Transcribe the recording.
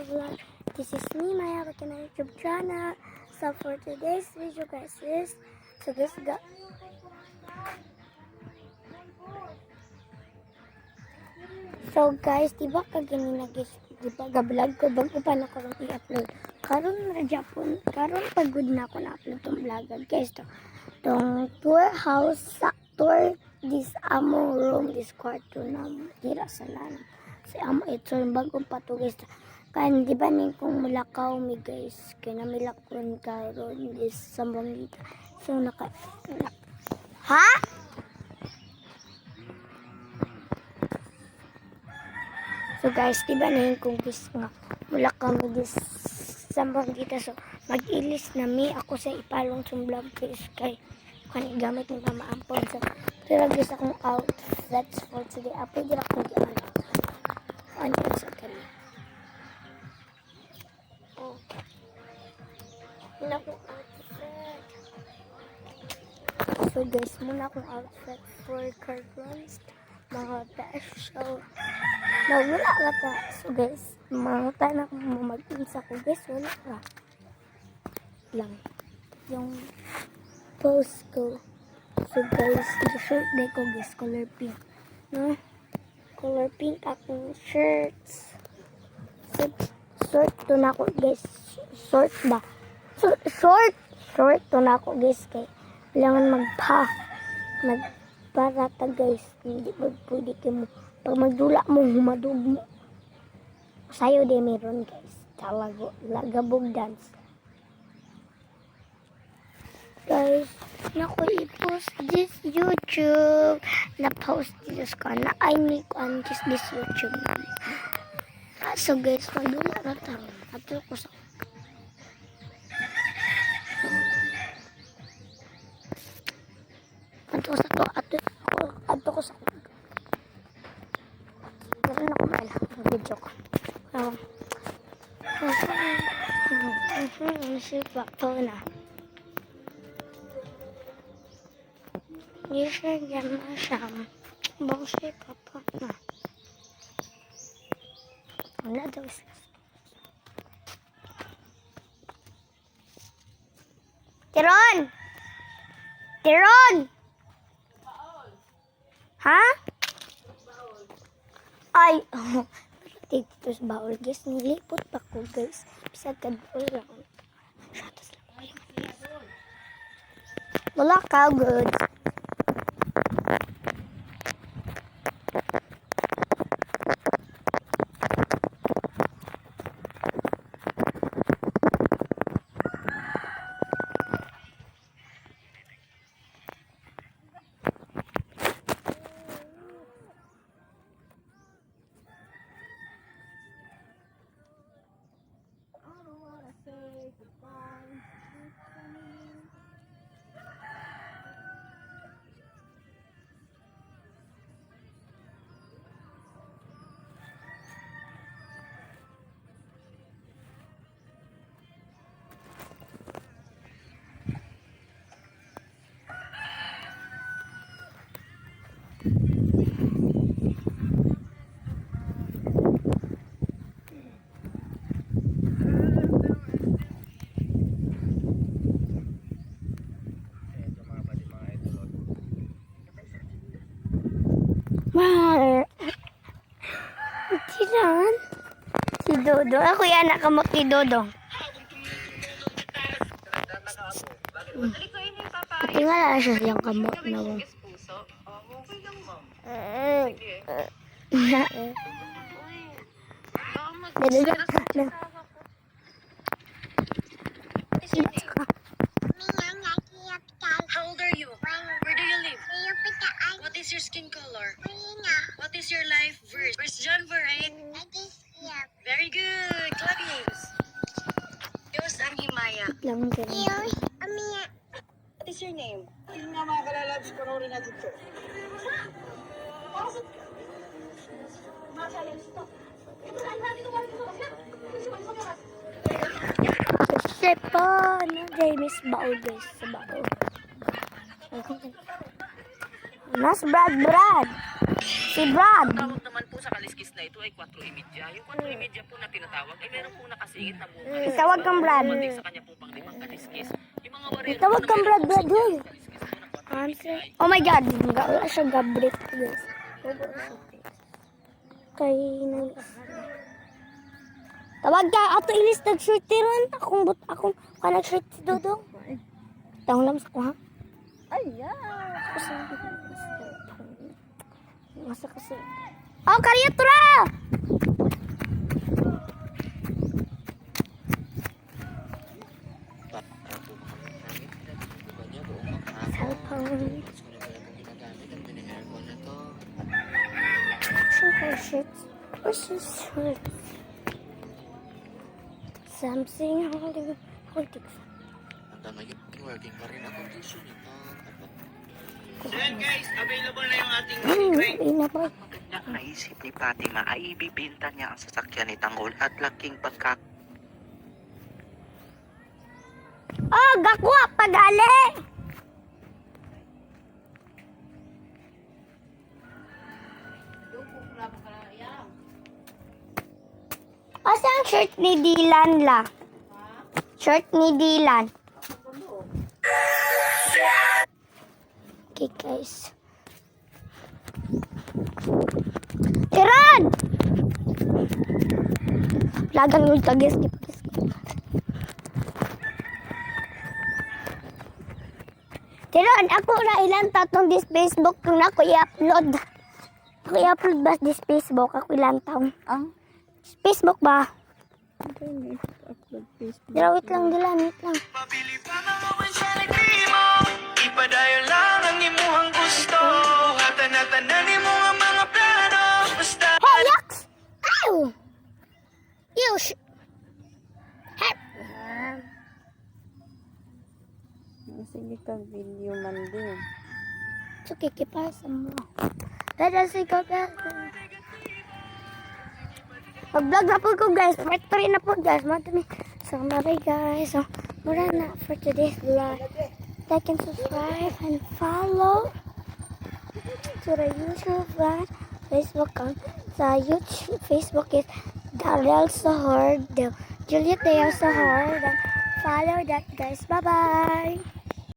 vlog. This is me, Maya, with my YouTube channel. So for today's video guys is, so guys, diba kaganina guys, diba ga-vlog ko, bago pa na ko i-upload. Karon na Japon, karon pagod na ako na-upload tong vlog guys. Tong tour house, tour this amo room, this kwarto na tira sa lana. Si amo ito yung bagong pato guys. Kaya di ba ning kung mulakaw mi guys, kaya namilakon karon this sambong dito. So ha? So guys, di ba ning kung guys nga mulakaw mi this sambong dito. So mag-ilis na mi ako sa ipalong sum vlog guys kay kani gamit ng pamaampon. So pero guys akong outfits for today. Apo dira akong giano. Ano sa kanya? Oh. Muna akong outfit. So guys, muna akong outfit for cargons. Mga special. Wala ka ta. So guys, mga na kung mag-insa ko guys. Wala ka. Lang. Yung post ko. So guys, yung shirt day ko guys, color pink. No? Color pink akong shirts. So, short to na ako guys. Short ba? So, short to na ako guys. Kaya kailangan magparata guys. Hindi pwede kayo mo. Pag magdula mo, humadog mo. Sayo din meron guys. Lagabog dance. Guys, naku i-post this YouTube. Na-post this ka na. I need on this YouTube. So guys, magdula na tayo. Ato ko sa ato ko sa meron ako mahal video ko. Sipa po na. Yesha gana siya. Bangsi papa na. Wala daw siya. Tiron! Tiron! Ha? Ay! Tigtos baul guys. Nilipot pa ko guys. Bisag kadbol lang. Wala ka good. Tiran? Si Dodo. Ako yan nakamot ni Dodo. Tingala siya siyang kamot na mo. How old are you? Where do you live? What is your skin color? What is your life verse? First John 4:8. Very good. Clappings. Diyos ang himaya. What is your name? Yung nga mga kalalabs, panoorin natin ito. Kasi po, James Baul guys. Sa Baul. Mas Brad. Si Brad. Tawag naman po sa kaliskis na ito ay 4:30. Yung 4:30 po na tinatawag ay meron pong nakasingit na buong kaliskis. Tawag kang Brad. Pati sa kanya pong panglimang kaliskis. Yung mga warrior Tawag po na kang meron Brad, pong Brad, kaliskis po na 4:30 Oh my God, wala siya gabrit, guys. Kay tawag ka, ato ilis nag-shirt tiron. Akong nag-shirt si Dodong. Tawag lang sa ko, ha? Ay, yeah. Masa kasi. Oh, karya tura! Cellphone. Her shirts. Where's his shirts? Something holding. working pa rin ang condition ito. Then guys, available na yung ating Naisip ni Fatima ay ibibinta niya ang sasakyan ni Tanggol at laking pagka... Oh, gakwa pagali! Asa ang shirt ni Dylan la? Shirt ni Dylan. Okay guys. Tiran! Lagang yung tagis ni Pis. Tiran, ako na ilang tatong this Facebook kung ako i-upload. Ako i-upload ba this Facebook? Ako ilang taong. Facebook ba? Wait lang, wait lang. Pabili pa mga wansa nagrimo, ipadayon lang ang imuhang gusto. Hatan-hatanan mo ang mga plano. Basta... Hey, yucks! Ew! Ew! Hey! Sige ka video man din. It's okay, kipasa mo. Let us go, guys. Mag-vlog na po ko, guys. Part 3 na po, guys. So, bye guys. So, mura na for today's vlog. Like and subscribe and follow to the YouTube vlog. Facebook account. Sa YouTube, Facebook is Darrell Sahar. Juliet Dale Sahar. Then follow that, guys. Bye-bye.